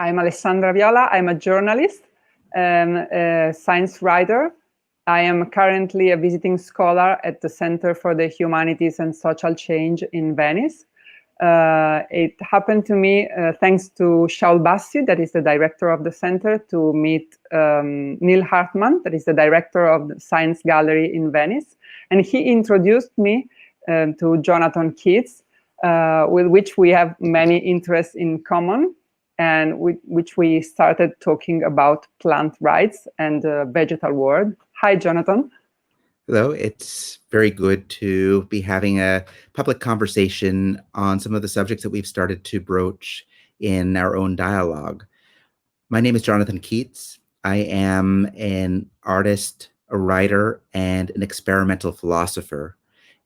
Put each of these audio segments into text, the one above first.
I'm Alessandra Viola. I'm a journalist and a science writer. I am currently a visiting scholar at the Center for the Humanities and Social Change in Venice. It happened to me thanks to Shaul Bassi, that is the director of the center, to meet Neil Hartman, that is the director of the Science Gallery in Venice. And he introduced me to Jonathan Keats, with which we have many interests in common, and with which we started talking about plant rights and the vegetal world. Hi, Jonathan. Hello, it's very good to be having a public conversation on some of the subjects that we've started to broach in our own dialogue. My name is Jonathan Keats. I am an artist, a writer, and an experimental philosopher.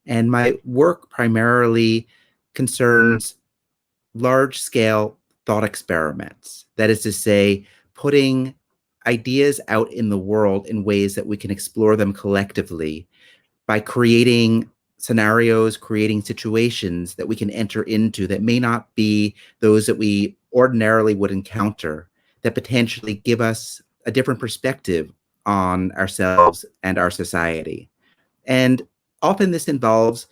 And my work primarily concerns large-scale thought experiments. That is to say, putting ideas out in the world in ways that we can explore them collectively by creating scenarios, creating situations that we can enter into that may not be those that we ordinarily would encounter, that potentially give us a different perspective on ourselves and our society. And often this involves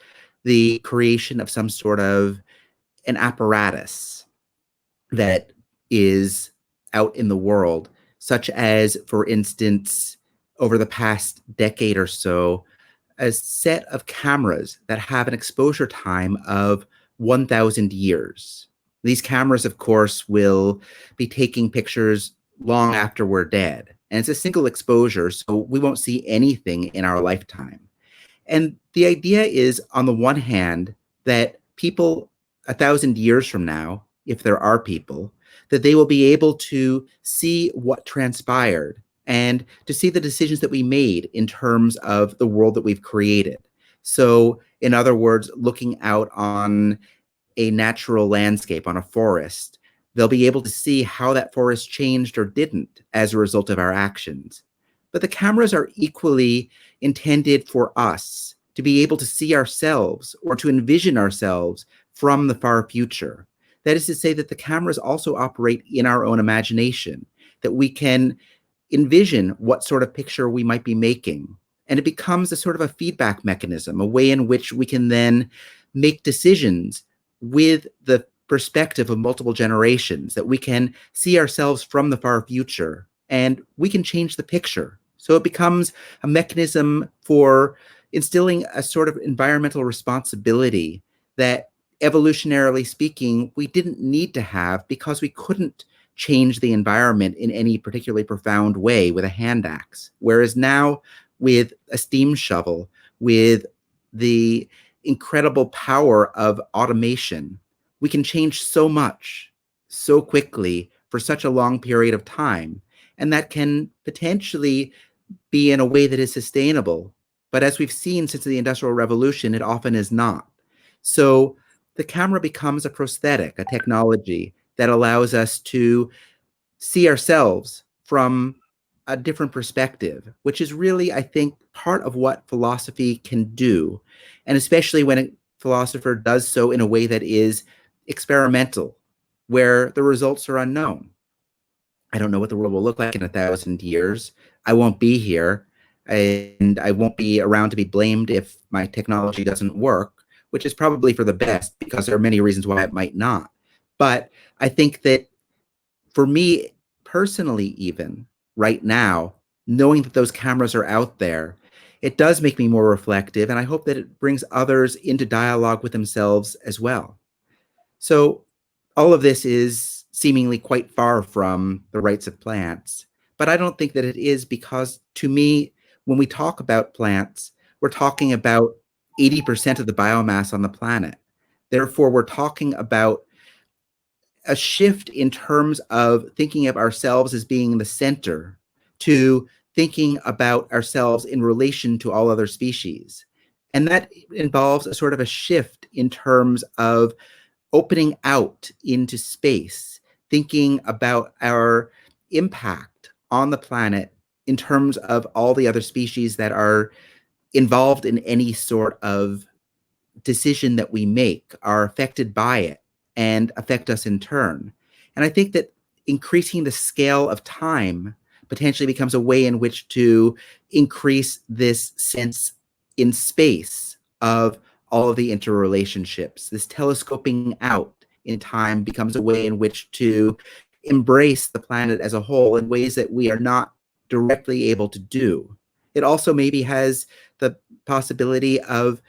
the creation of some sort of an apparatus that is out in the world, such as, for instance, over the past decade or so, a set of cameras that have an exposure time of 1,000 years. These cameras, of course, will be taking pictures long after we're dead. And it's a single exposure, so we won't see anything in our lifetime. And the idea is, on the one hand, that people 1,000 years from now, if there are people, that they will be able to see what transpired and to see the decisions that we made in terms of the world that we've created. So, in other words, looking out on a natural landscape, on a forest, they'll be able to see how that forest changed or didn't as a result of our actions. But the cameras are equally intended for us to be able to see ourselves or to envision ourselves from the far future. That is to say that the cameras also operate in our own imagination, that we can envision what sort of picture we might be making. And it becomes a sort of a feedback mechanism, a way in which we can then make decisions with the perspective of multiple generations, that we can see ourselves from the far future and we can change the picture. So it becomes a mechanism for instilling a sort of environmental responsibility that, evolutionarily speaking, we didn't need to have because we couldn't change the environment in any particularly profound way with a hand axe. Whereas now, with a steam shovel, with the incredible power of automation, we can change so much so quickly for such a long period of time. And that can potentially be in a way that is sustainable. But as we've seen since the Industrial Revolution, it often is not. So the camera becomes a prosthetic, a technology that allows us to see ourselves from a different perspective, which is really, I think, part of what philosophy can do. And especially when a philosopher does so in a way that is experimental, where the results are unknown. I don't know what the world will look like in 1,000 years. I won't be here, and I won't be around to be blamed if my technology doesn't work, which is probably for the best because there are many reasons why it might not. But I think that for me personally, even right now, knowing that those cameras are out there, it does make me more reflective, and I hope that it brings others into dialogue with themselves as well. So all of this is seemingly quite far from the rights of plants, but I don't think that it is, because to me, when we talk about plants, we're talking about 80% of the biomass on the planet. Therefore, we're talking about a shift in terms of thinking of ourselves as being the center to thinking about ourselves in relation to all other species. And that involves a sort of a shift in terms of opening out into space, thinking about our impact on the planet in terms of all the other species that are involved in any sort of decision that we make, are affected by it and affect us in turn. And I think that increasing the scale of time potentially becomes a way in which to increase this sense in space of all of the interrelationships. This telescoping out in time becomes a way in which to embrace the planet as a whole in ways that we are not directly able to do. It also maybe has the possibility of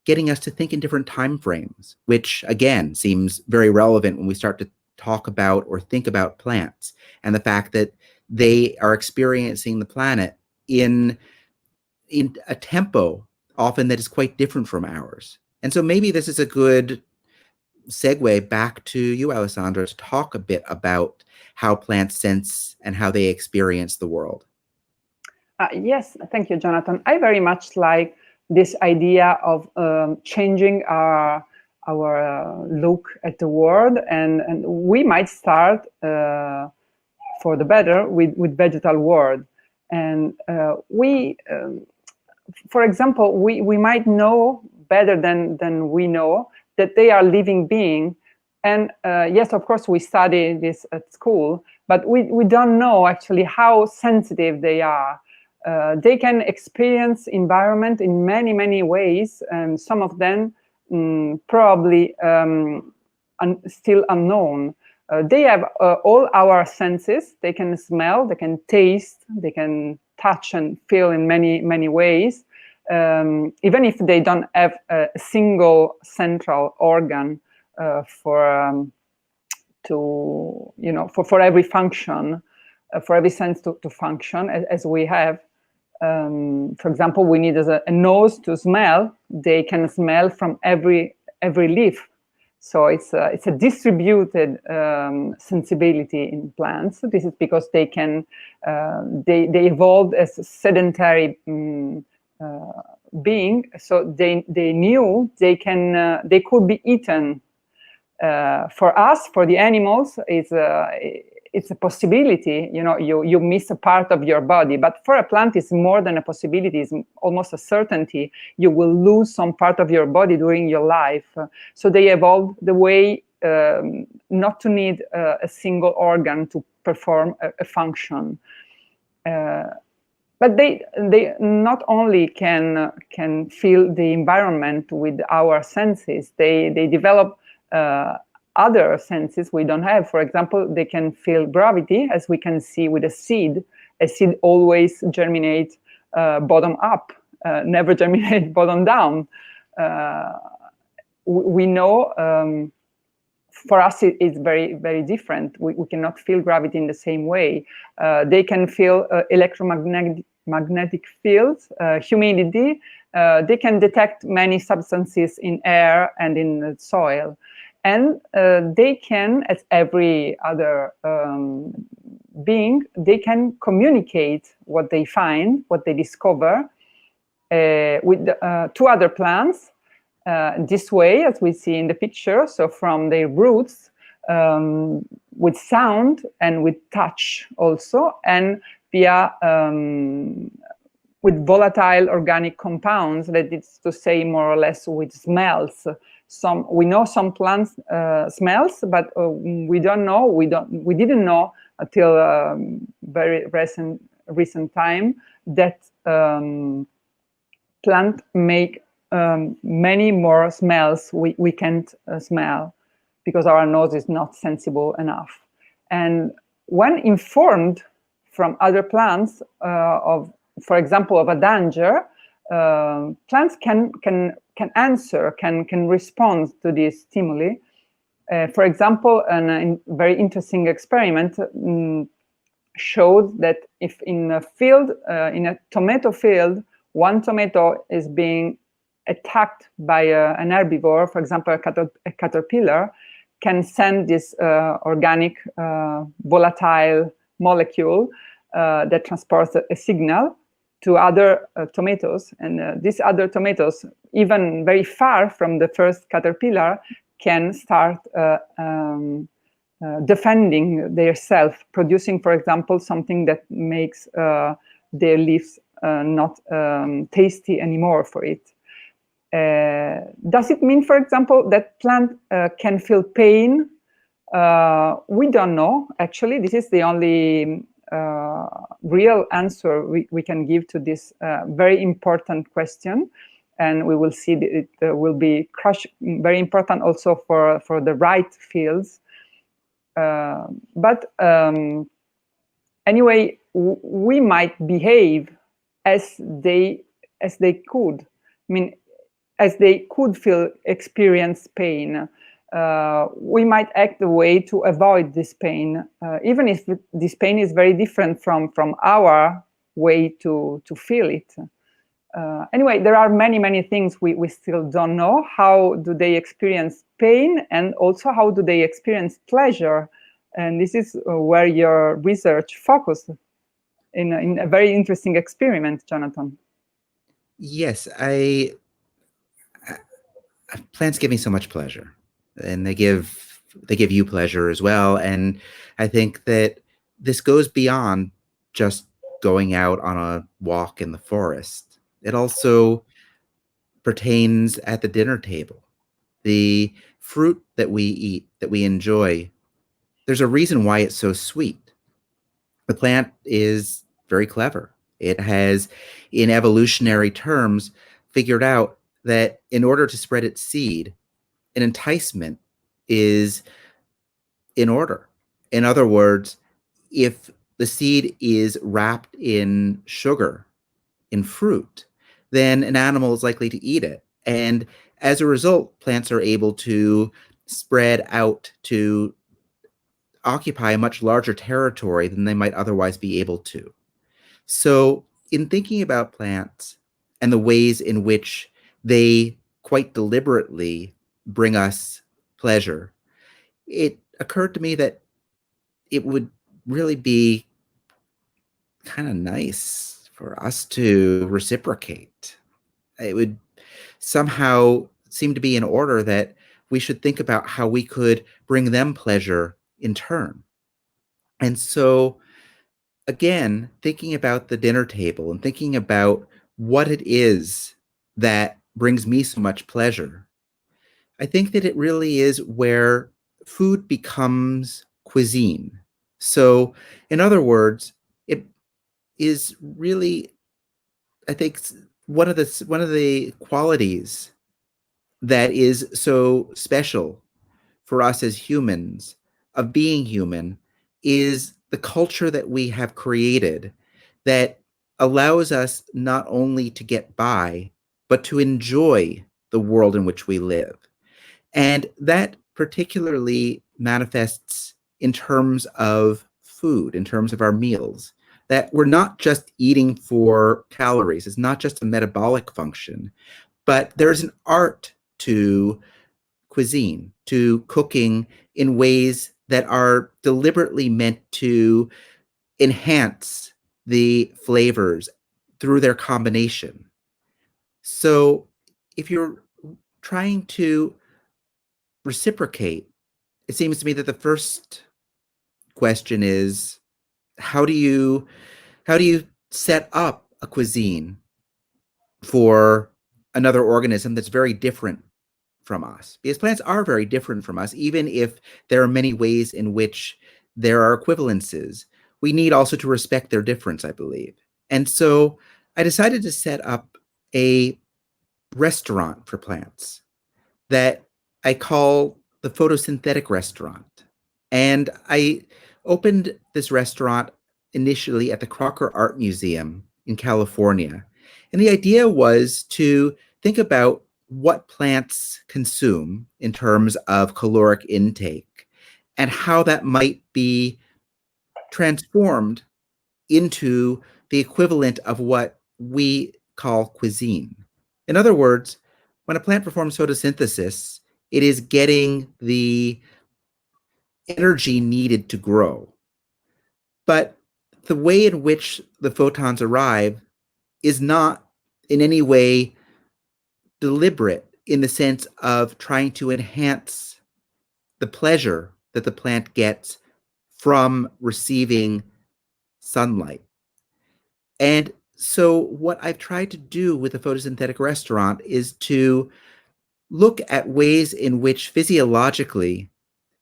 getting us to think in different time frames, which again seems very relevant when we start to talk about or think about plants and the fact that they are experiencing the planet in a tempo often that is quite different from ours. And so maybe this is a good segue back to you, Alessandra, to talk a bit about how plants sense and how they experience the world. Yes, thank you, Jonathan. I very much like this idea of changing our look at the world, and we might start for the better with vegetal world. And for example, we might know better than we know that they are living beings. And yes, of course, we study this at school, but we don't know actually how sensitive they are. They can experience environment in many, many ways, and some of them probably still unknown. They have all our senses. They can smell, they can taste, they can touch and feel in many, many ways, even if they don't have a single central organ for every function, for every sense to function as we have. For example, we need a nose to smell. They can smell from every leaf. So it's a distributed sensibility in plants. This is because they can they evolved as a sedentary being. So they knew they could be eaten. For us, for the animals, it's a possibility. You miss a part of your body, but for a plant, it's more than a possibility. It's almost a certainty. You will lose some part of your body during your life. So they evolved the way not to need a single organ to perform a function. But they not only can feel the environment with our senses. They develop other senses we don't have. For example, they can feel gravity, as we can see with a seed. A seed always germinates bottom up, never germinate bottom down. We know for us it's very, very different. We cannot feel gravity in the same way. They can feel electromagnetic fields, humidity. They can detect many substances in air and in the soil. And they can, as every other being, they can communicate what they find, what they discover with two other plants this way, as we see in the picture. So from their roots, with sound and with touch also, and via with volatile organic compounds, that is to say, more or less with smells. We know some plants smells, but we don't know. We didn't know until very recent time that plants make many more smells we can't smell because our nose is not sensible enough. And when informed from other plants of, for example, of a danger, plants can answer, can respond to these stimuli. For example, a very interesting experiment showed that if in a field, in a tomato field, one tomato is being attacked by an herbivore, for example, a caterpillar, can send this organic volatile molecule that transports a signal to other tomatoes, and these other tomatoes, even very far from the first caterpillar, can start defending their self, producing, for example, something that makes their leaves not tasty anymore for it. Does it mean, for example, that plant can feel pain We don't know, actually. This is the only real answer we can give to this very important question. And we will see that it will be very important also for the right fields. But anyway, we might behave as they could. I mean, as they could experience pain. We might act a way to avoid this pain, even if this pain is very different from our way to feel it. Anyway, there are many things we still don't know. How do they experience pain, and also how do they experience pleasure? And this is where your research focused in a very interesting experiment, Jonathan. Yes, plants give me so much pleasure, and they give you pleasure as well. And I think that this goes beyond just going out on a walk in the forest. It also pertains at the dinner table. The fruit that we eat, that we enjoy, there's a reason why it's so sweet. The plant is very clever. It has, in evolutionary terms, figured out that in order to spread its seed, an enticement is in order. In other words, if the seed is wrapped in sugar, in fruit, then an animal is likely to eat it. And as a result, plants are able to spread out to occupy a much larger territory than they might otherwise be able to. So, in thinking about plants and the ways in which they quite deliberately bring us pleasure, it occurred to me that it would really be kind of nice for us to reciprocate. It would somehow seem to be in order that we should think about how we could bring them pleasure in turn. And so, again, thinking about the dinner table and thinking about what it is that brings me so much pleasure, I think that it really is where food becomes cuisine. So, in other words, it is really, I think, one of the qualities that is so special for us as humans of being human is the culture that we have created that allows us not only to get by, but to enjoy the world in which we live. And that particularly manifests in terms of food, in terms of our meals, that we're not just eating for calories. It's not just a metabolic function, but there's an art to cuisine, to cooking in ways that are deliberately meant to enhance the flavors through their combination. So if you're trying to reciprocate, it seems to me that the first question is how do you set up a cuisine for another organism that's very different from us? Because plants are very different from us, even if there are many ways in which there are equivalences. We need also to respect their difference, I believe. And so I decided to set up a restaurant for plants that I call the photosynthetic restaurant. And I opened this restaurant initially at the Crocker Art Museum in California. And the idea was to think about what plants consume in terms of caloric intake and how that might be transformed into the equivalent of what we call cuisine. In other words, when a plant performs photosynthesis, it is getting the energy needed to grow. But the way in which the photons arrive is not in any way deliberate in the sense of trying to enhance the pleasure that the plant gets from receiving sunlight. And so what I've tried to do with the photosynthetic restaurant is to look at ways in which physiologically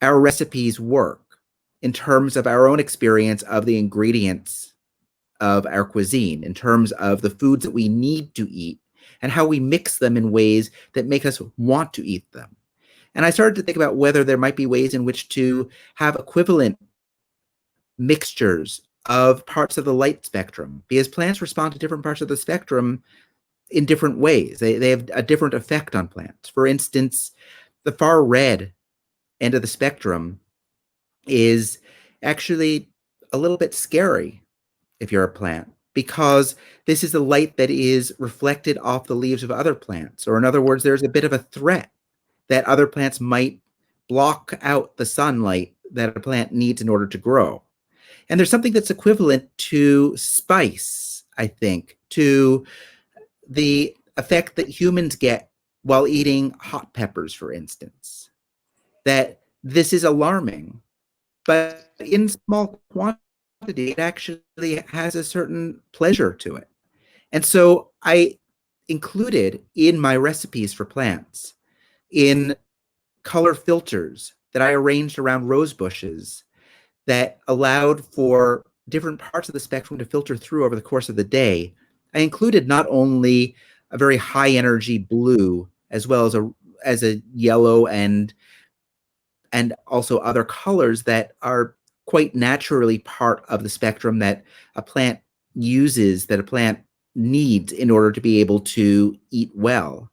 our recipes work in terms of our own experience of the ingredients of our cuisine, in terms of the foods that we need to eat and how we mix them in ways that make us want to eat them. And I started to think about whether there might be ways in which to have equivalent mixtures of parts of the light spectrum, because plants respond to different parts of the spectrum in different ways. They have a different effect on plants. For instance, the far red end of the spectrum is actually a little bit scary if you're a plant, because this is the light that is reflected off the leaves of other plants. Or in other words, there's a bit of a threat that other plants might block out the sunlight that a plant needs in order to grow. And there's something that's equivalent to spice, I think, to the effect that humans get while eating hot peppers, for instance, that this is alarming, but in small quantity, it actually has a certain pleasure to it. And so I included in my recipes for plants, in color filters that I arranged around rose bushes that allowed for different parts of the spectrum to filter through over the course of the day, I included not only a very high energy blue, as well as a yellow and also other colors that are quite naturally part of the spectrum that a plant uses, that a plant needs in order to be able to eat well.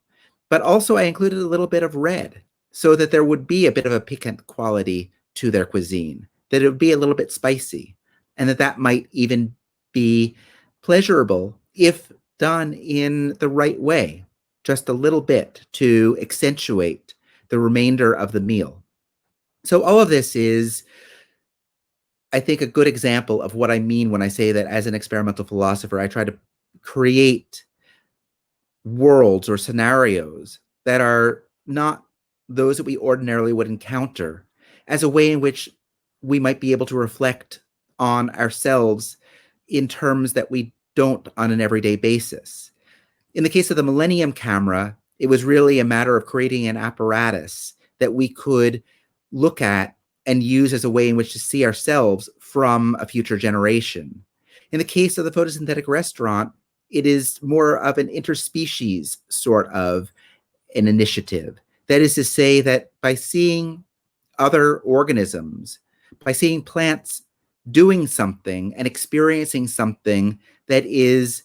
But also I included a little bit of red so that there would be a bit of a piquant quality to their cuisine, that it would be a little bit spicy, and that might even be pleasurable if done in the right way, just a little bit to accentuate the remainder of the meal. So all of this is, I think, a good example of what I mean when I say that as an experimental philosopher, I try to create worlds or scenarios that are not those that we ordinarily would encounter, as a way in which we might be able to reflect on ourselves in terms that we don't on an everyday basis. In the case of the Millennium Camera, it was really a matter of creating an apparatus that we could look at and use as a way in which to see ourselves from a future generation. In the case of the photosynthetic restaurant, it is more of an interspecies sort of an initiative. That is to say that by seeing other organisms, by seeing plants doing something and experiencing something that is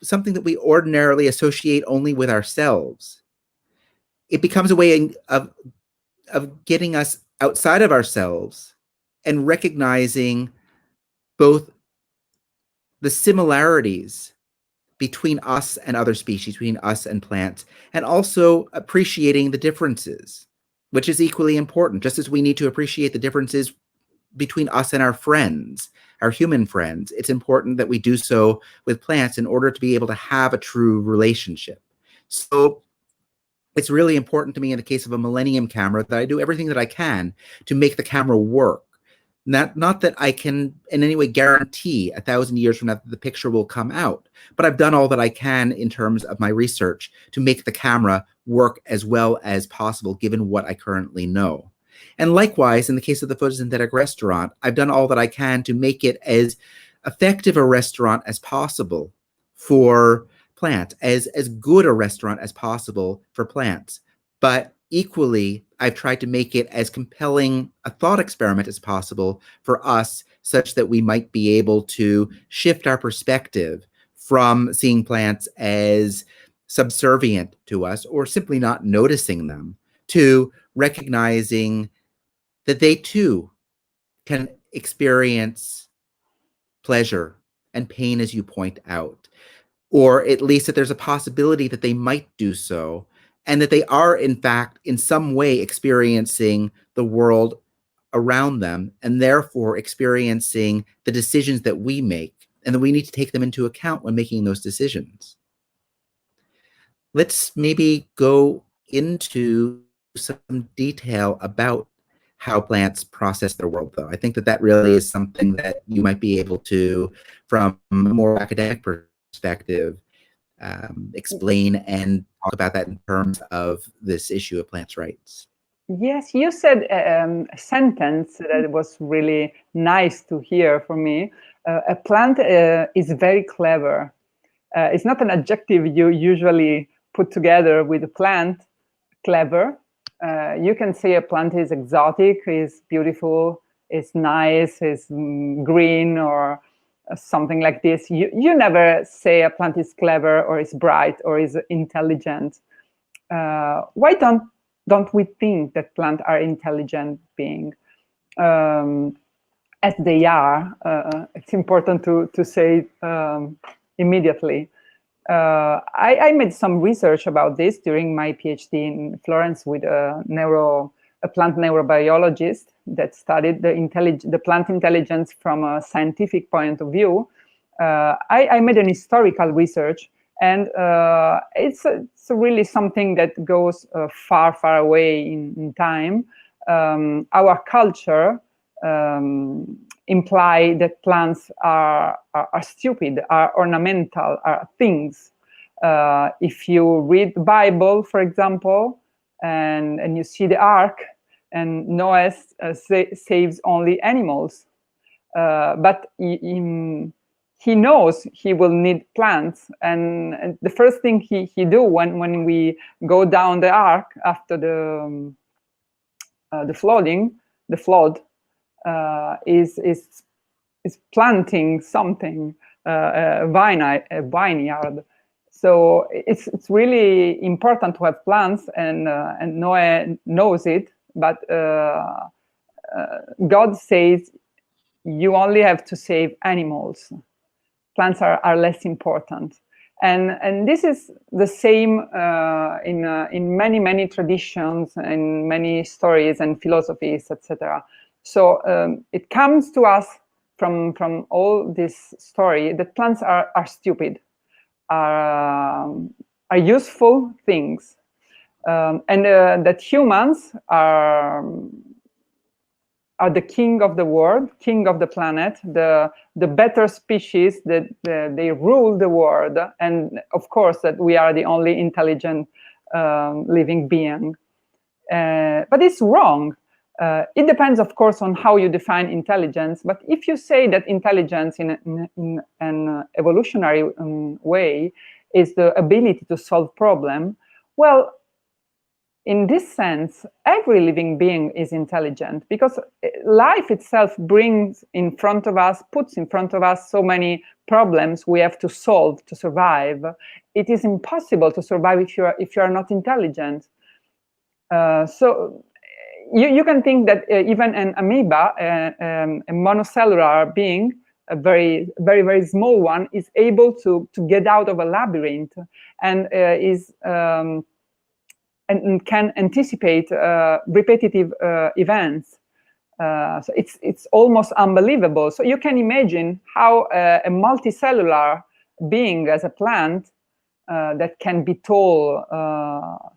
something that we ordinarily associate only with ourselves, it becomes a way of getting us outside of ourselves and recognizing both the similarities between us and other species, between us and plants, and also appreciating the differences, which is equally important. Just as we need to appreciate the differences between us and our friends, our human friends, it's important that we do so with plants in order to be able to have a true relationship. So it's really important to me in the case of a Millennium Camera that I do everything that I can to make the camera work. Not that I can in any way guarantee 1,000 years from now that the picture will come out, but I've done all that I can in terms of my research to make the camera work as well as possible given what I currently know. And likewise, in the case of the photosynthetic restaurant, I've done all that I can to make it as effective a restaurant as possible for plants, as good a restaurant as possible for plants. But equally, I've tried to make it as compelling a thought experiment as possible for us, such that we might be able to shift our perspective from seeing plants as subservient to us or simply not noticing them, to recognizing that they too can experience pleasure and pain, as you point out, or at least that there's a possibility that they might do so, and that they are, in fact, in some way experiencing the world around them, and therefore experiencing the decisions that we make, and that we need to take them into account when making those decisions. Let's maybe go into some detail about how plants process their world, though. I think that that really is something that you might be able to, from a more academic perspective, explain and talk about that in terms of this issue of plants' rights. Yes, you said a sentence that was really nice to hear for me. A plant is very clever. It's not an adjective you usually put together with a plant, clever. You can say a plant is exotic, is beautiful, is nice, is green, or something like this. You never say a plant is clever or is bright or is intelligent. Why don't we think that plants are intelligent beings? As they are, it's important to say immediately. I made some research about this during my PhD in Florence with a plant neurobiologist that studied the plant intelligence from a scientific point of view. I made an historical research, and it's really something that goes far, far away in time. Our culture imply that plants are stupid, are ornamental, are things. If you read the Bible, for example, and you see the ark, and Noah saves only animals, but he knows he will need plants, and the first thing he do when we go down the ark after the flood, is planting something, a vineyard. So it's really important to have plants, and Noah knows it. But God says you only have to save animals. Plants are less important. And this is the same in many traditions and many stories and philosophies, etc. So it comes to us from all this story that plants are stupid, are useful things, and that humans are the king of the world, king of the planet, the better species, that they rule the world, and of course that we are the only intelligent living being. But it's wrong. It depends, of course, on how you define intelligence. But if you say that intelligence in an evolutionary way is the ability to solve problems, well, in this sense, every living being is intelligent, because life itself puts in front of us so many problems we have to solve to survive. It is impossible to survive if you are not intelligent. So you can think that even an amoeba, a monocellular being, a very, very, very small one, is able to get out of a labyrinth and and can anticipate repetitive events. So it's almost unbelievable. So you can imagine how a multicellular being as a plant that can be tall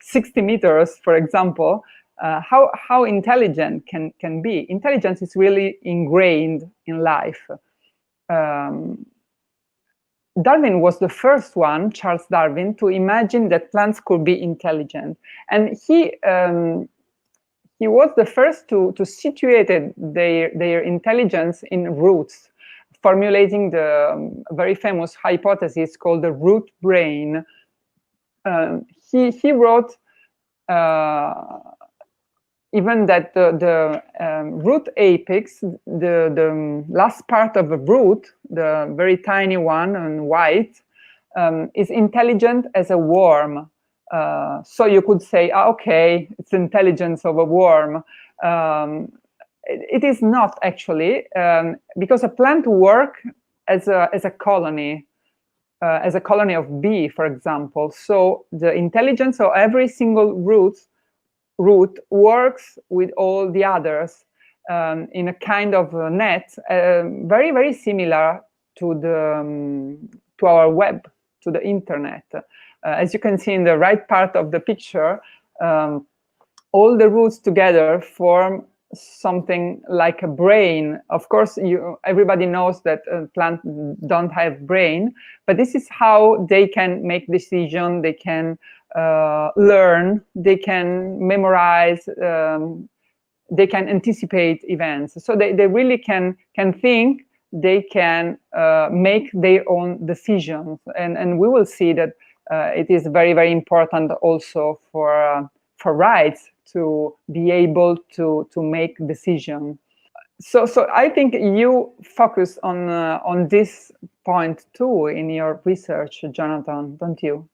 60 meters, for example, how intelligent can be. Intelligence is really ingrained in life. Darwin was the first one, Charles Darwin, to imagine that plants could be intelligent, and he was the first to situate their intelligence in roots, formulating the very famous hypothesis called the root brain. He wrote even that the root apex, the last part of the root, the very tiny one and white, is intelligent as a worm. So you could say, okay, it's intelligence of a worm. It is not actually, because a plant works as a colony. As a colony of bee, for example. So the intelligence of every single root works with all the others in a kind of net, very, very similar to to our web, to the internet. As you can see in the right part of the picture, all the roots together form something like a brain. Of course, everybody knows that plants don't have brain, but this is how they can make decisions. They can learn, they can memorize, they can anticipate events. So they really can think, they can make their own decisions. And we will see that it is very, very important also for rights to be able to make decisions. So I think you focus on this point too in your research, Jonathan, don't you?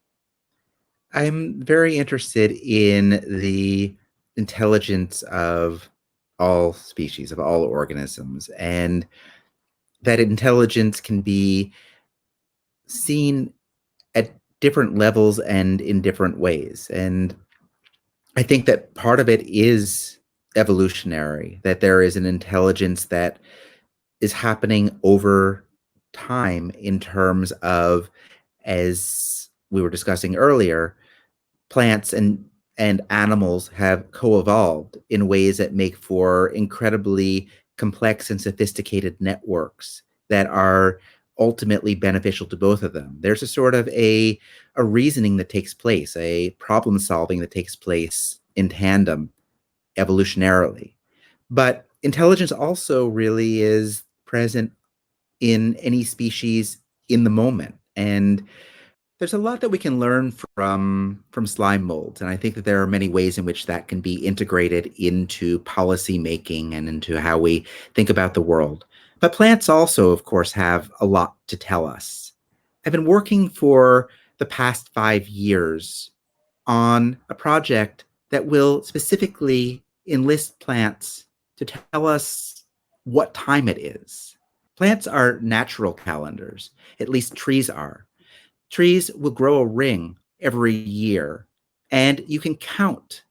I'm very interested in the intelligence of all species, of all organisms, and that intelligence can be seen at different levels and in different ways. And I think that part of it is evolutionary, that there is an intelligence that is happening over time in terms of, as we were discussing earlier, plants and animals have co-evolved in ways that make for incredibly complex and sophisticated networks that are ultimately beneficial to both of them. There's a sort of a reasoning that takes place, a problem solving that takes place in tandem evolutionarily. But intelligence also really is present in any species in the moment. And there's a lot that we can learn from slime molds, and I think that there are many ways in which that can be integrated into policy making and into how we think about the world. But plants also, of course, have a lot to tell us. I've been working for the past 5 years on a project that will specifically enlist plants to tell us what time it is. Plants are natural calendars, at least trees are. Trees will grow a ring every year, and you can count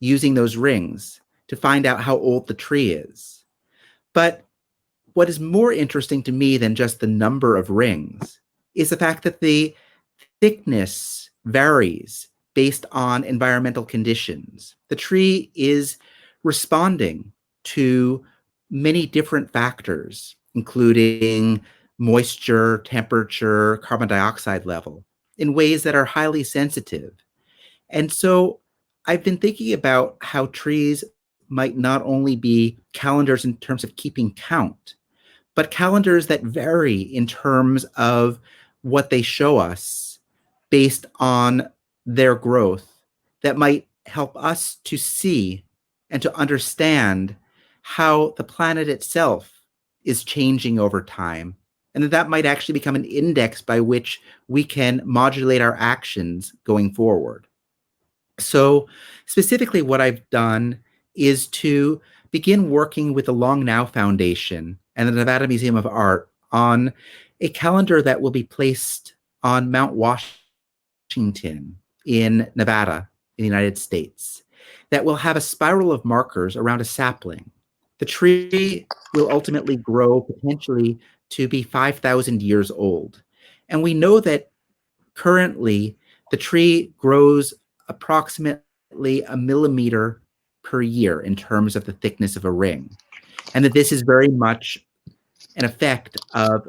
using those rings to find out how old the tree is. But what is more interesting to me than just the number of rings is the fact that the thickness varies based on environmental conditions. The tree is responding to many different factors, including moisture, temperature, carbon dioxide level, in ways that are highly sensitive. And so I've been thinking about how trees might not only be calendars in terms of keeping count, but calendars that vary in terms of what they show us based on their growth that might help us to see and to understand how the planet itself is changing over time, and that might actually become an index by which we can modulate our actions going forward. So specifically what I've done is to begin working with the Long Now Foundation and the Nevada Museum of Art on a calendar that will be placed on Mount Washington in Nevada, in the United States, that will have a spiral of markers around a sapling. The tree will ultimately grow potentially to be 5,000 years old. And we know that currently the tree grows approximately a millimeter per year in terms of the thickness of a ring. And that this is very much an effect of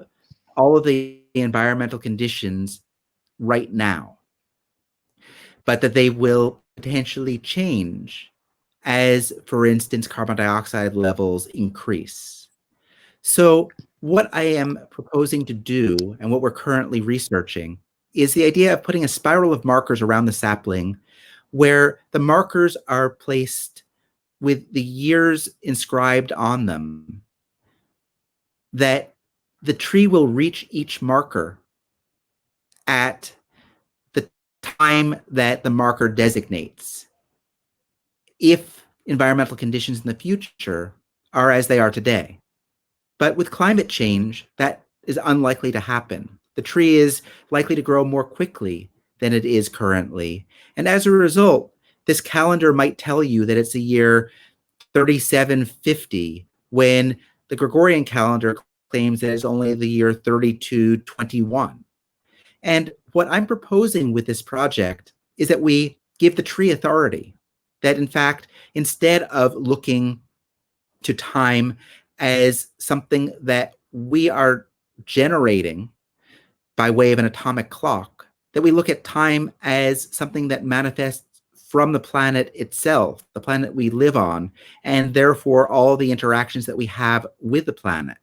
all of the environmental conditions right now, but that they will potentially change as, for instance, carbon dioxide levels increase. So what I am proposing to do, and what we're currently researching, is the idea of putting a spiral of markers around the sapling where the markers are placed with the years inscribed on them, that the tree will reach each marker at the time that the marker designates, if environmental conditions in the future are as they are today. But with climate change, that is unlikely to happen. The tree is likely to grow more quickly than it is currently. And as a result, this calendar might tell you that it's the year 3750, when the Gregorian calendar claims that it's only the year 3221. And what I'm proposing with this project is that we give the tree authority, that in fact, instead of looking to time as something that we are generating by way of an atomic clock, that we look at time as something that manifests from the planet itself, the planet we live on, and therefore all the interactions that we have with the planet.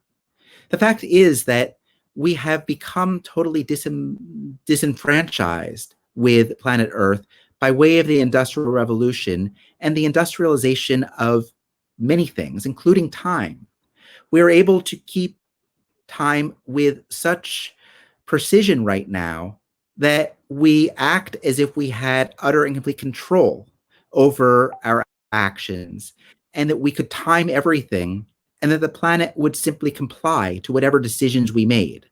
The fact is that we have become totally disenfranchised with planet Earth by way of the Industrial Revolution and the industrialization of many things, including time. We are able to keep time with such precision right now that we act as if we had utter and complete control over our actions, and that we could time everything, and that the planet would simply comply to whatever decisions we made.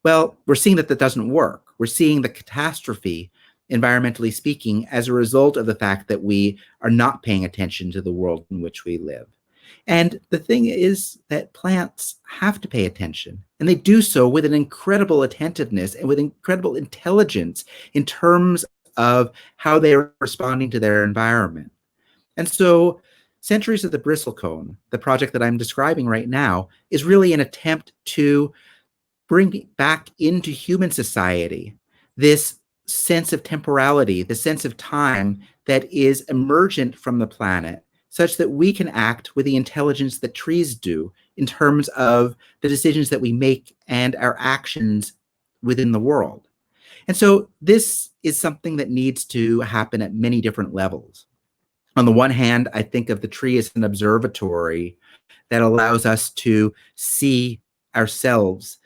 Well, we're seeing that that doesn't work. We're seeing the catastrophe, environmentally speaking, as a result of the fact that we are not paying attention to the world in which we live. And the thing is that plants have to pay attention, and they do so with an incredible attentiveness and with incredible intelligence in terms of how they are responding to their environment. And so Centuries of the Bristlecone, the project that I'm describing right now, is really an attempt to bring back into human society this sense of temporality, the sense of time that is emergent from the planet, such that we can act with the intelligence that trees do in terms of the decisions that we make and our actions within the world. And so this is something that needs to happen at many different levels. On the one hand, I think of the tree as an observatory that allows us to see ourselves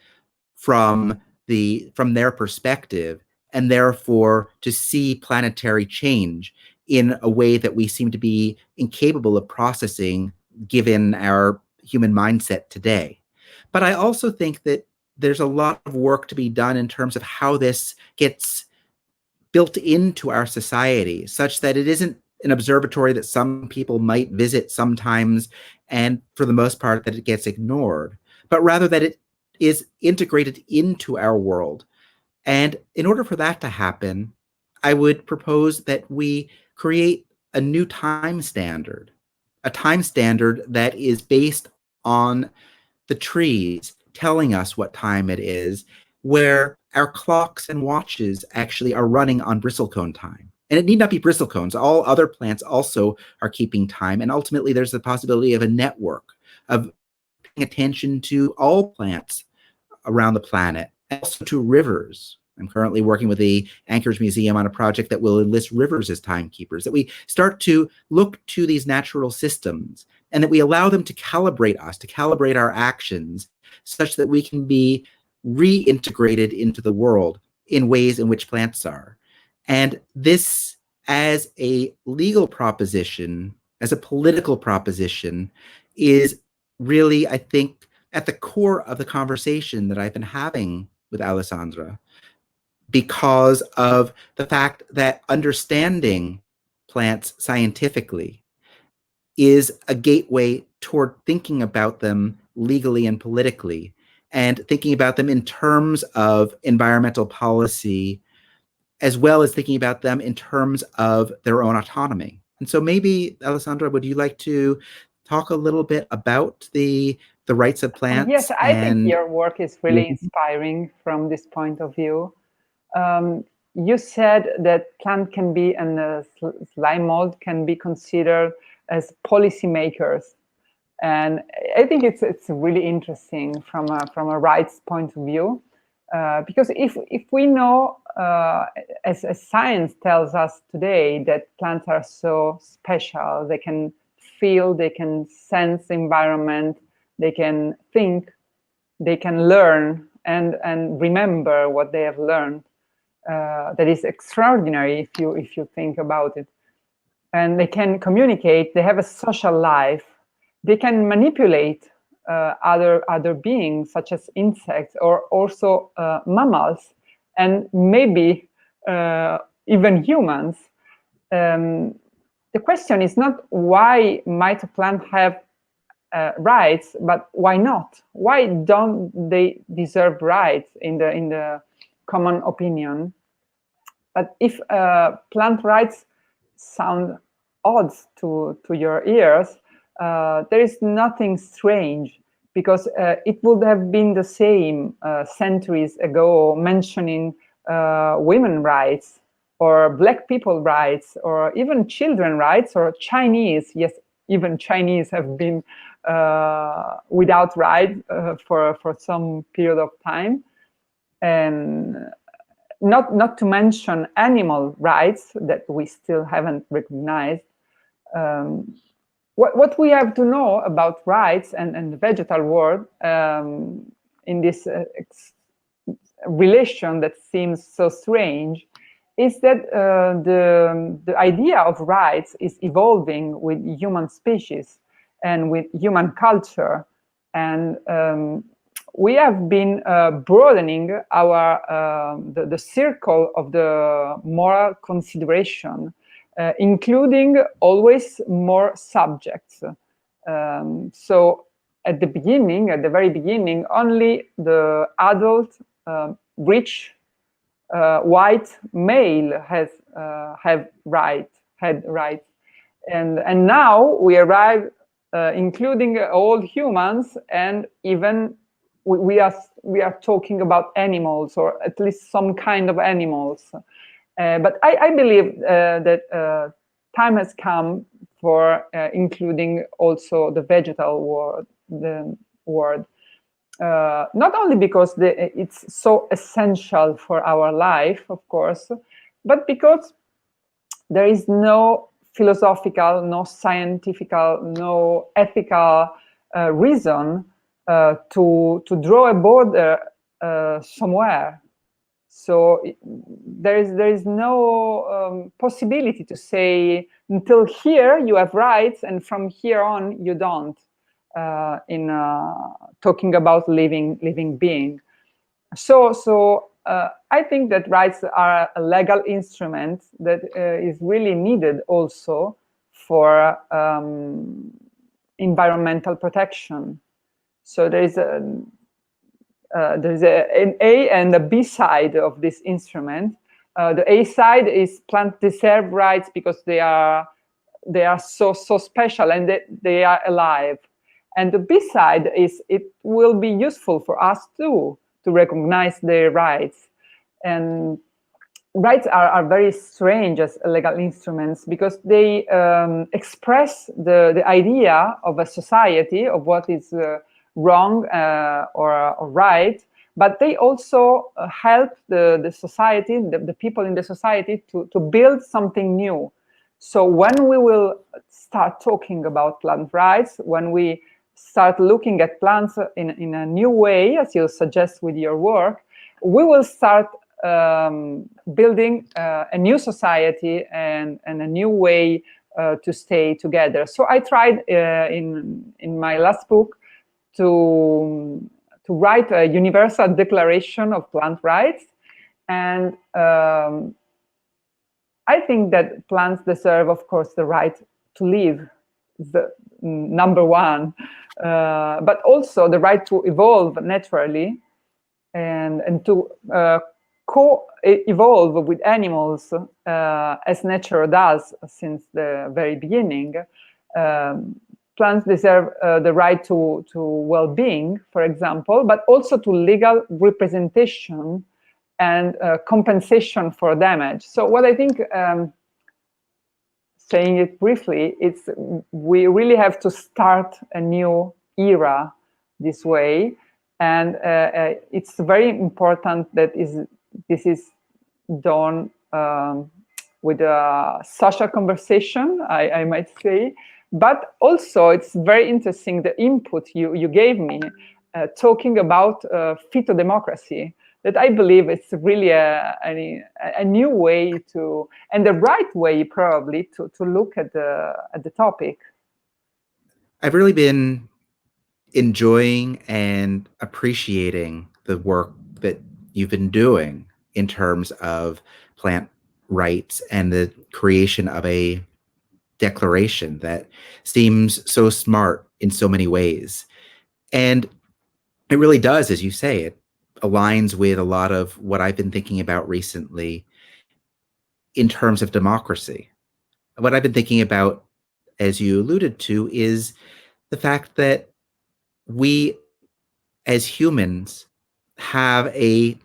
from their perspective, and therefore to see planetary change in a way that we seem to be incapable of processing given our human mindset today. But I also think that there's a lot of work to be done in terms of how this gets built into our society, such that it isn't an observatory that some people might visit sometimes, and for the most part that it gets ignored, but rather that it is integrated into our world. And in order for that to happen, I would propose that we create a new time standard, a time standard that is based on the trees telling us what time it is, where our clocks and watches actually are running on bristlecone time. And it need not be bristlecones. All other plants also are keeping time. And ultimately, there's the possibility of a network of paying attention to all plants around the planet, and also to rivers. I'm currently working with the Anchorage Museum on a project that will enlist rivers as timekeepers, that we start to look to these natural systems and that we allow them to calibrate us, to calibrate our actions, such that we can be reintegrated into the world in ways in which plants are. And this, as a legal proposition, as a political proposition, is really, I think, at the core of the conversation that I've been having with Alessandra, because of the fact that understanding plants scientifically is a gateway toward thinking about them legally and politically, and thinking about them in terms of environmental policy, as well as thinking about them in terms of their own autonomy. And so maybe, Alessandra, would you like to talk a little bit about the rights of plants? Yes, I think your work is really inspiring from this point of view. You said that plant can be, and slime mold can be considered as policymakers. And I think it's really interesting from a rights point of view. Because if we know, as science tells us today, that plants are so special, they can feel, they can sense the environment, they can think, they can learn and remember what they have learned. That is extraordinary if you think about it. And they can communicate, they have a social life, they can manipulate other beings, such as insects, or also mammals, and maybe even humans. The question is not why might a plant have rights, but why not? Why don't they deserve rights in the common opinion? But if plant rights sound odd to your ears, there is nothing strange, because it would have been the same centuries ago, mentioning women rights, or Black people rights, or even children rights, or Chinese. Yes, even Chinese have been without rights for some period of time. And not to mention animal rights that we still haven't recognized. What we have to know about rights and the vegetal world in this relation that seems so strange is that the idea of rights is evolving with human species and with human culture. And we have been broadening our the circle of the moral consideration, including always more subjects. So at the very beginning, only the adult, rich, white male had rights, and now we arrive including all humans, and even we are talking about animals, or at least some kind of animals. But I believe that time has come for including also the vegetal world. Not only because it's so essential for our life, of course, but because there is no philosophical, no scientific, no ethical reason to draw a border somewhere. So there is no possibility to say until here you have rights and from here on you don't. In talking about living being, so I think that rights are a legal instrument that is really needed also for environmental protection. So there's an A and a B side of this instrument. The A side is plant deserve rights because they are so special and they are alive. And the B side is it will be useful for us too to recognize their rights. And rights are very strange as legal instruments because they express the idea of a society, of what is wrong or right, but they also help the society, the people in the society to build something new. So when we will start talking about plant rights, when we start looking at plants in a new way, as you suggest with your work, we will start building a new society and a new way to stay together. So I tried in my last book to write a universal declaration of plant rights. And I think that plants deserve, of course, the right to live, the number one, but also the right to evolve naturally and to co-evolve with animals as nature does since the very beginning. Plants deserve the right to well-being, for example, but also to legal representation and compensation for damage. So what I think, saying it briefly, it's we really have to start a new era this way, and it's very important that this is done with a social conversation, I might say, but also it's very interesting the input you gave me talking about phytodemocracy. That I believe it's really a new way to, and the right way probably to look at the topic. I've really been enjoying and appreciating the work that you've been doing in terms of plant rights and the creation of a declaration that seems so smart in so many ways. And it really does, as you say, it aligns with a lot of what I've been thinking about recently in terms of democracy. What I've been thinking about, as you alluded to, is the fact that we as humans have a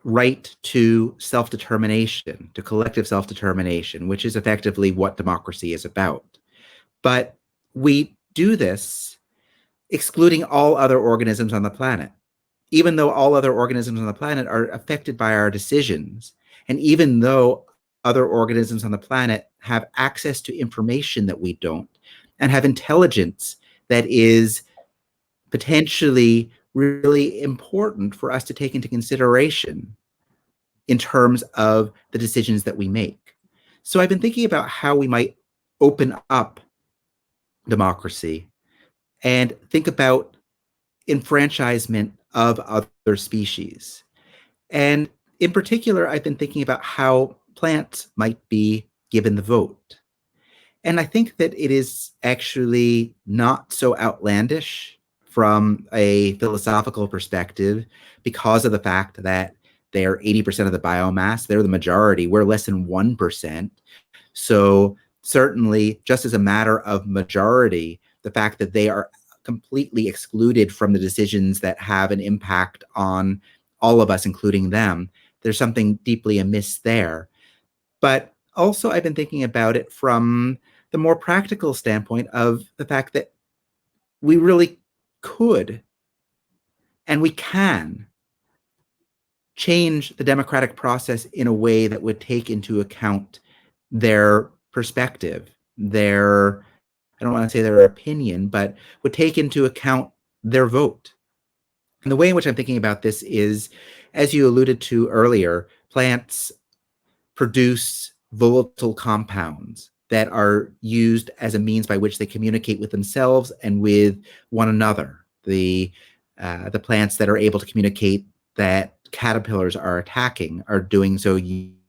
right to self-determination, to collective self-determination, which is effectively what democracy is about. But we do this excluding all other organisms on the planet, even though all other organisms on the planet are affected by our decisions. And even though other organisms on the planet have access to information that we don't, and have intelligence that is potentially really important for us to take into consideration in terms of the decisions that we make. So I've been thinking about how we might open up democracy and think about enfranchisement of other species. And in particular, I've been thinking about how plants might be given the vote. And I think that it is actually not so outlandish from a philosophical perspective because of the fact that they're 80% of the biomass. They're the majority. We're less than 1%. So certainly, just as a matter of majority, the fact that they are completely excluded from the decisions that have an impact on all of us, including them, there's something deeply amiss there. But also, I've been thinking about it from the more practical standpoint of the fact that we really could and we can change the democratic process in a way that would take into account their perspective, their, I don't want to say their opinion, but would take into account their vote. And the way in which I'm thinking about this is, as you alluded to earlier, plants produce volatile compounds that are used as a means by which they communicate with themselves and with one another. The plants that are able to communicate that caterpillars are attacking are doing so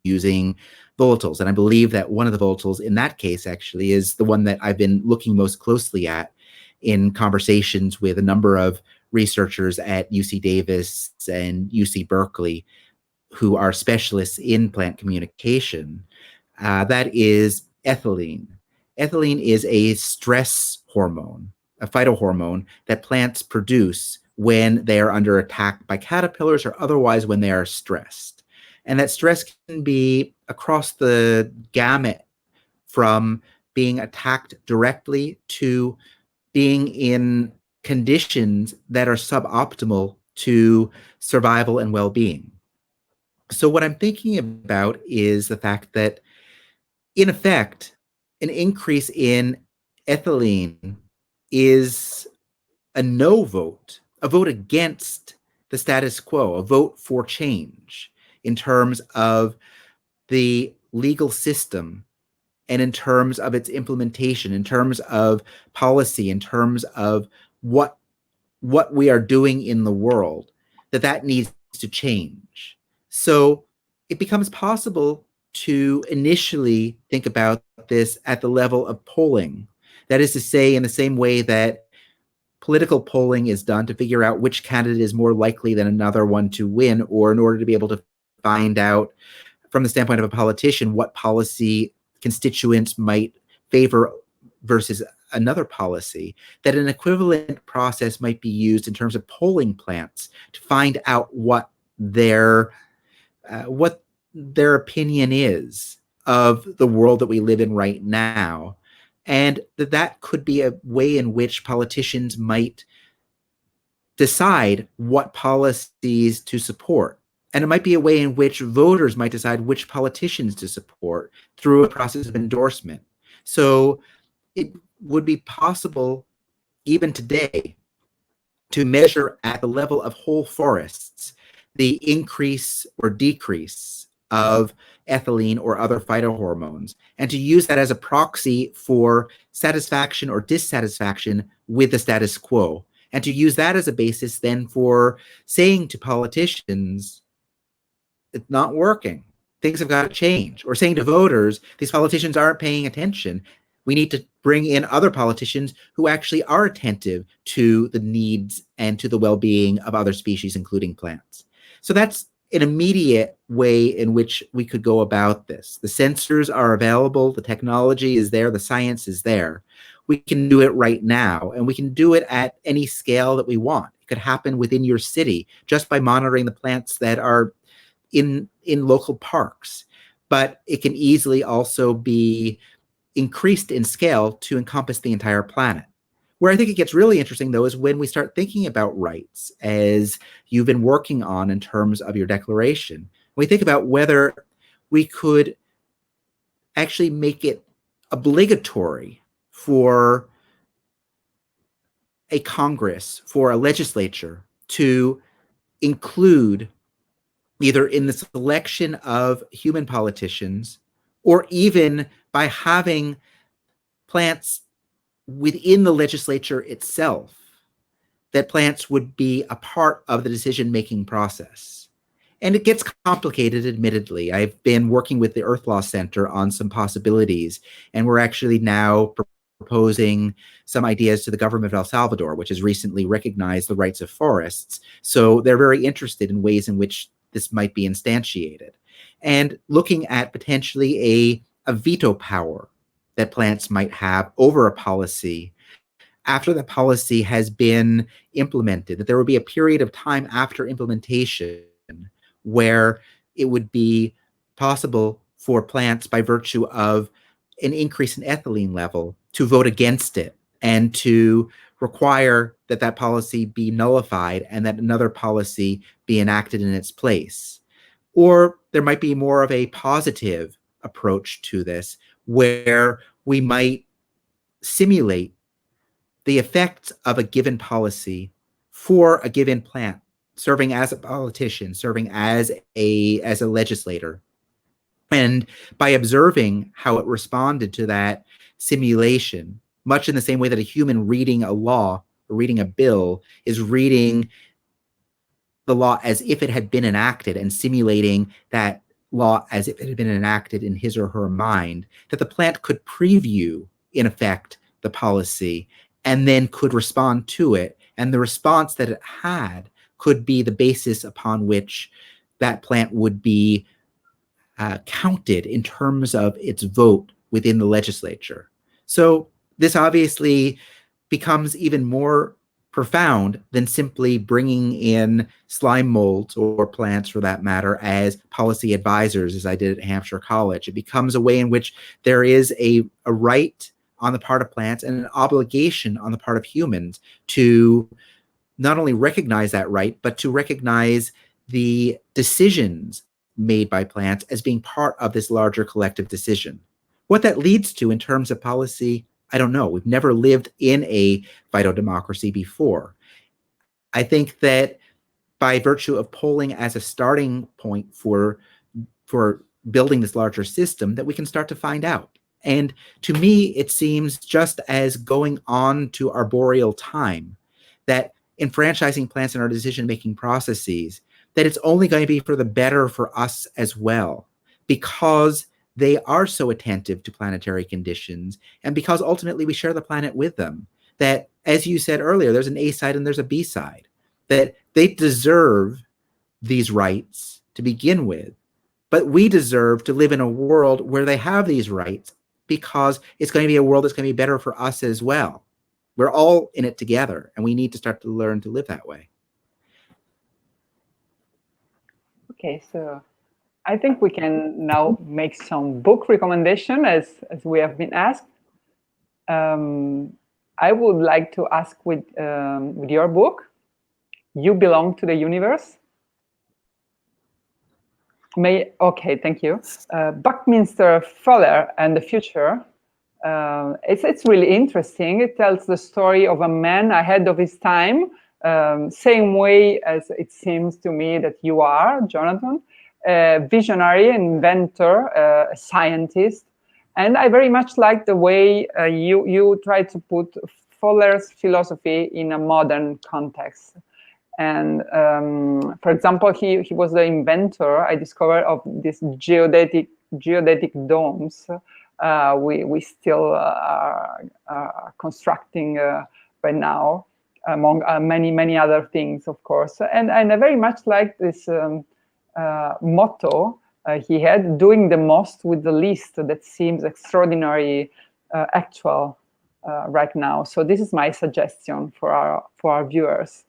using volatiles. And I believe that one of the volatiles in that case actually is the one that I've been looking most closely at in conversations with a number of researchers at UC Davis and UC Berkeley who are specialists in plant communication. That is ethylene. Ethylene is a stress hormone, a phytohormone that plants produce when they are under attack by caterpillars or otherwise when they are stressed. And that stress can be across the gamut from being attacked directly to being in conditions that are suboptimal to survival and well-being. So what I'm thinking about is the fact that, in effect, an increase in ethylene is a no vote, a vote against the status quo, a vote for change in terms of the legal system and in terms of its implementation, in terms of policy, in terms of what we are doing in the world, that needs to change. So it becomes possible to initially think about this at the level of polling. That is to say, in the same way that political polling is done to figure out which candidate is more likely than another one to win, or in order to be able to find out from the standpoint of a politician what policy constituents might favor versus another policy, that an equivalent process might be used in terms of polling plants to find out what their opinion is of the world that we live in right now. And that could be a way in which politicians might decide what policies to support. And it might be a way in which voters might decide which politicians to support through a process of endorsement. So it would be possible, even today, to measure at the level of whole forests the increase or decrease of ethylene or other phytohormones, and to use that as a proxy for satisfaction or dissatisfaction with the status quo, and to use that as a basis then for saying to politicians, it's not working, things have got to change, or saying to voters, these politicians aren't paying attention. We need to bring in other politicians who actually are attentive to the needs and to the well-being of other species, including plants. So that's an immediate way in which we could go about this. The sensors are available, the technology is there, the science is there. We can do it right now, and we can do it at any scale that we want. It could happen within your city just by monitoring the plants that are in local parks, but it can easily also be increased in scale to encompass the entire planet. Where I think it gets really interesting, though, is when we start thinking about rights, as you've been working on in terms of your declaration. We think about whether we could actually make it obligatory for a Congress, for a legislature, to include, either in the selection of human politicians or even by having plants within the legislature itself, that plants would be a part of the decision-making process. And it gets complicated, admittedly. I've been working with the Earth Law Center on some possibilities, and we're actually now proposing some ideas to the government of El Salvador, which has recently recognized the rights of forests. So they're very interested in ways in which this might be instantiated. And looking at potentially a veto power that plants might have over a policy after the policy has been implemented, that there would be a period of time after implementation where it would be possible for plants, by virtue of an increase in ethylene level, to vote against it and to require that that policy be nullified and that another policy be enacted in its place. Or there might be more of a positive approach to this, where we might simulate the effects of a given policy for a given plant, serving as a politician, serving as a legislator. And by observing how it responded to that simulation, much in the same way that a human reading a law or reading a bill is reading the law as if it had been enacted and simulating that law as if it had been enacted in his or her mind, that the plant could preview, in effect, the policy and then could respond to it. And the response that it had could be the basis upon which that plant would be counted in terms of its vote within the legislature. So this obviously becomes even more profound than simply bringing in slime molds, or plants for that matter, as policy advisors, as I did at Hampshire College. It becomes a way in which there is a right on the part of plants and an obligation on the part of humans to not only recognize that right, but to recognize the decisions made by plants as being part of this larger collective decision. What that leads to in terms of policy, I don't know. We've never lived in a phytodemocracy before. I think that by virtue of polling as a starting point for building this larger system, that we can start to find out. And to me, it seems just as going on to arboreal time, that enfranchising plants in our decision-making processes, that it's only going to be for the better for us as well, because they are so attentive to planetary conditions, and because ultimately we share the planet with them. That, as you said earlier, there's an A side and there's a B side, that they deserve these rights to begin with, but we deserve to live in a world where they have these rights, because it's going to be a world that's going to be better for us as well. We're all in it together, and we need to start to learn to live that way. Okay, so I think we can now make some book recommendation as we have been asked. I would like to ask with your book, You Belong to the Universe. Okay, thank you. Buckminster Fuller and the Future. It's really interesting. It tells the story of a man ahead of his time, same way as it seems to me that you are, Jonathan. Visionary, inventor, a scientist. And I very much like the way you try to put Fuller's philosophy in a modern context. And for example, he was the inventor, I discovered, of these geodetic domes. We still are constructing right now, among many other things, of course. And I very much like this motto he had, doing the most with the least, that seems extraordinarily actual right now. So this is my suggestion for our viewers.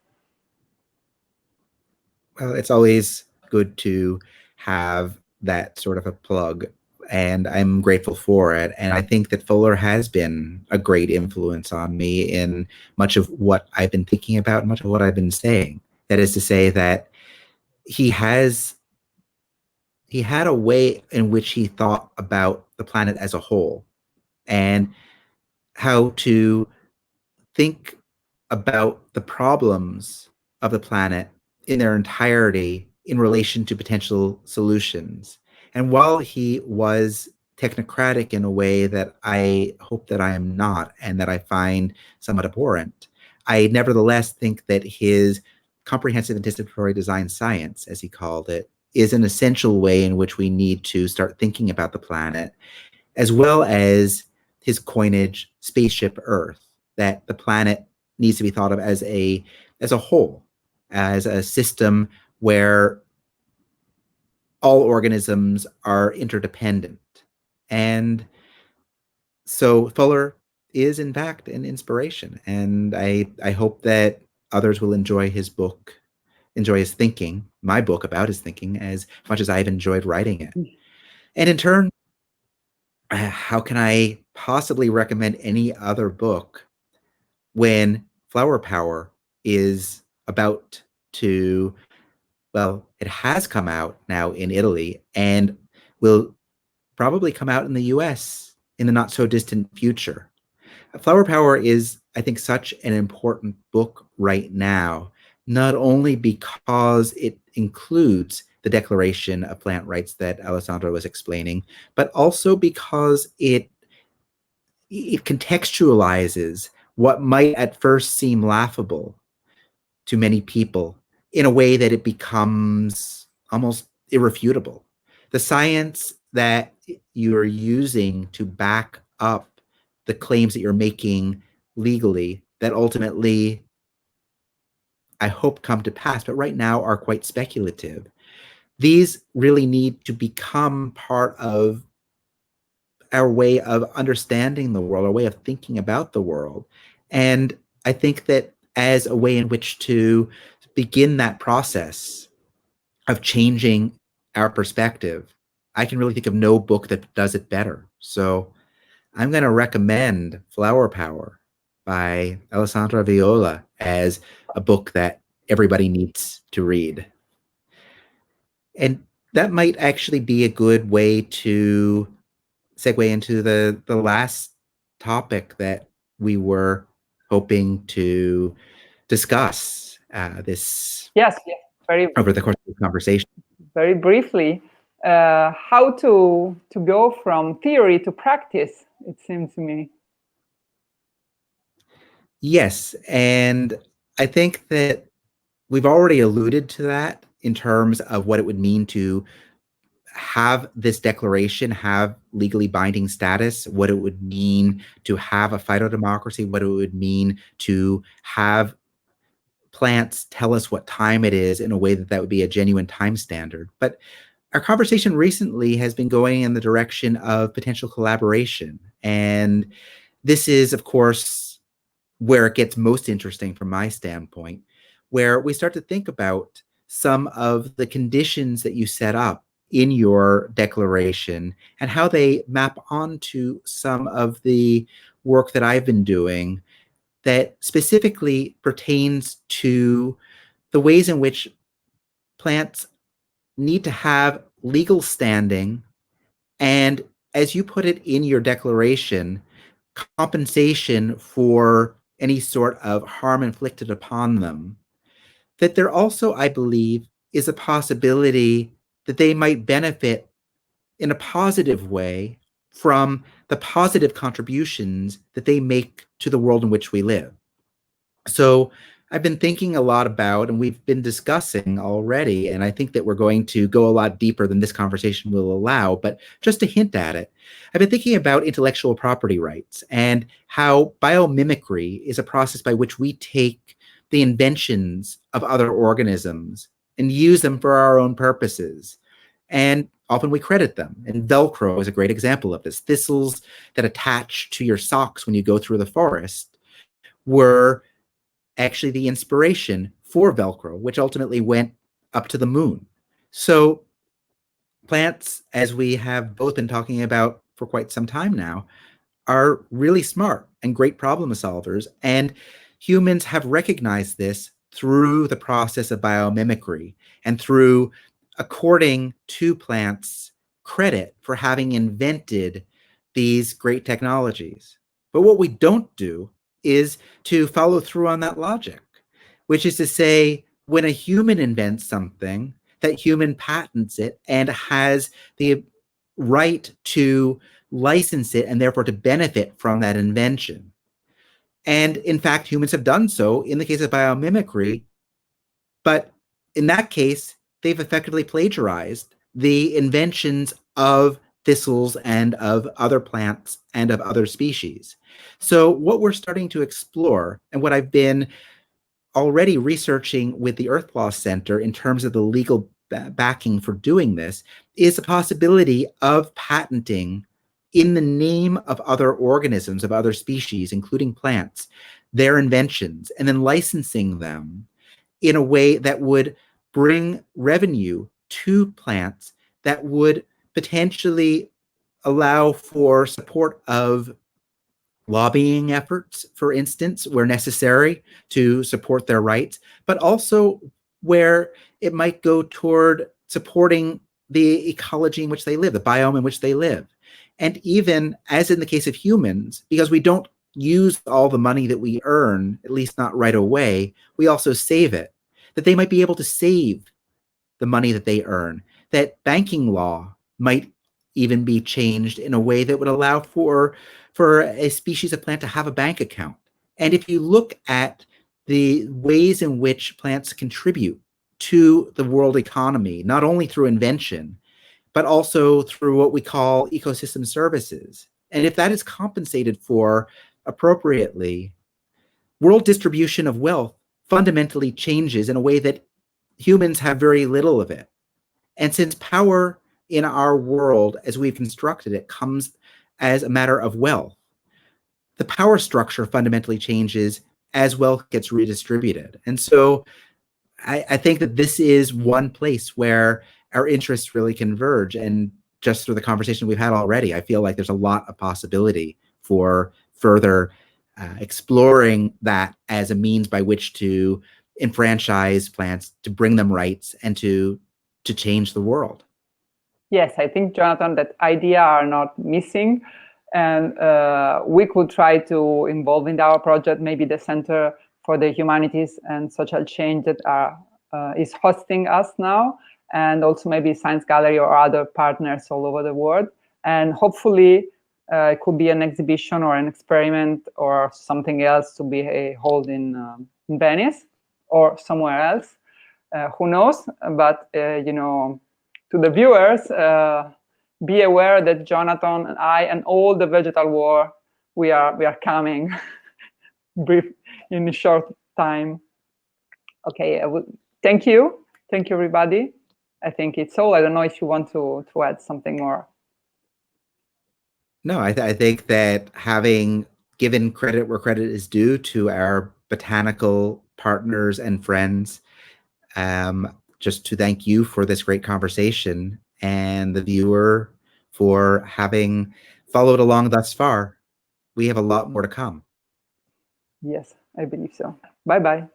Well, it's always good to have that sort of a plug, and I'm grateful for it. And I think that Fuller has been a great influence on me in much of what I've been thinking about, much of what I've been saying. That is to say that he had a way in which he thought about the planet as a whole and how to think about the problems of the planet in their entirety in relation to potential solutions. And while he was technocratic in a way that I hope that I am not and that I find somewhat abhorrent, I nevertheless think that his comprehensive anticipatory design science, as he called it, is an essential way in which we need to start thinking about the planet, as well as his coinage, Spaceship Earth, that the planet needs to be thought of as a whole, as a system where all organisms are interdependent. And so Fuller is in fact an inspiration. And I hope that others will enjoy his book, enjoy his thinking, my book about his thinking, as much as I've enjoyed writing it. And in turn, how can I possibly recommend any other book when Flower Power is about to, well, it has come out now in Italy and will probably come out in the US in the not so distant future. Flower Power is, I think, such an important book right now, not only because it includes the Declaration of Plant Rights that Alessandra was explaining, but also because it contextualizes what might at first seem laughable to many people in a way that it becomes almost irrefutable. The science that you are using to back up the claims that you're making legally that ultimately, I hope, come to pass, but right now are quite speculative. These really need to become part of our way of understanding the world, our way of thinking about the world. And I think that as a way in which to begin that process of changing our perspective, I can really think of no book that does it better. So I'm going to recommend Flower Power by Alessandra Viola as a book that everybody needs to read. And that might actually be a good way to segue into the last topic that we were hoping to discuss this Yes, very over the course of the conversation. very briefly, how to go from theory to practice, it seems to me. Yes, and I think that we've already alluded to that in terms of what it would mean to have this declaration have legally binding status, what it would mean to have a phytodemocracy, what it would mean to have plants tell us what time it is in a way that would be a genuine time standard. But our conversation recently has been going in the direction of potential collaboration. And this is, of course, where it gets most interesting from my standpoint, where we start to think about some of the conditions that you set up in your declaration and how they map onto some of the work that I've been doing that specifically pertains to the ways in which plants need to have legal standing and, as you put it in your declaration, compensation for any sort of harm inflicted upon them. That there also, I believe, is a possibility that they might benefit in a positive way from the positive contributions that they make to the world in which we live. So I've been thinking a lot about, and we've been discussing already, and I think that we're going to go a lot deeper than this conversation will allow, but just to hint at it, I've been thinking about intellectual property rights and how biomimicry is a process by which we take the inventions of other organisms and use them for our own purposes. And often we credit them. And Velcro is a great example of this. Thistles that attach to your socks when you go through the forest were actually the inspiration for Velcro, which ultimately went up to the moon. So plants, as we have both been talking about for quite some time now, are really smart and great problem solvers. And humans have recognized this through the process of biomimicry and through according to plants credit for having invented these great technologies. But what we don't do is to follow through on that logic, which is to say, when a human invents something, that human patents it and has the right to license it and therefore to benefit from that invention. And in fact, humans have done so in the case of biomimicry, but in that case, they've effectively plagiarized the inventions of thistles and of other plants and of other species. So what we're starting to explore, and what I've been already researching with the Earthlaw Center in terms of the legal backing for doing this, is the possibility of patenting in the name of other organisms, of other species, including plants, their inventions, and then licensing them in a way that would bring revenue to plants, that would potentially allow for support of lobbying efforts, for instance, where necessary to support their rights, but also where it might go toward supporting the ecology in which they live, the biome in which they live. And even as in the case of humans, because we don't use all the money that we earn, at least not right away, we also save it, that they might be able to save the money that they earn, that banking law might even be changed in a way that would allow for a species of plant to have a bank account. And if you look at the ways in which plants contribute to the world economy, not only through invention, but also through what we call ecosystem services, and if that is compensated for appropriately, world distribution of wealth fundamentally changes in a way that humans have very little of it. And since power in our world, as we've constructed it, comes as a matter of wealth, the power structure fundamentally changes as wealth gets redistributed. And so I think that this is one place where our interests really converge. And just through the conversation we've had already, I feel like there's a lot of possibility for further exploring that as a means by which to enfranchise plants, to bring them rights, and to change the world. Yes, I think, Jonathan, that ideas are not missing. And we could try to involve in our project maybe the Center for the Humanities and Social Change that is hosting us now, and also maybe Science Gallery or other partners all over the world. And hopefully it could be an exhibition or an experiment or something else to be held in Venice or somewhere else. Who knows? But, you know, to the viewers, be aware that Jonathan and I and all the vegetal war, we are coming brief in a short time. Okay, thank you everybody. I think it's all. I don't know if you want to add something more. No, I think that having given credit where credit is due to our botanical partners and friends, just to thank you for this great conversation, and the viewer for having followed along thus far. We have a lot more to come. Yes, I believe so. Bye-bye.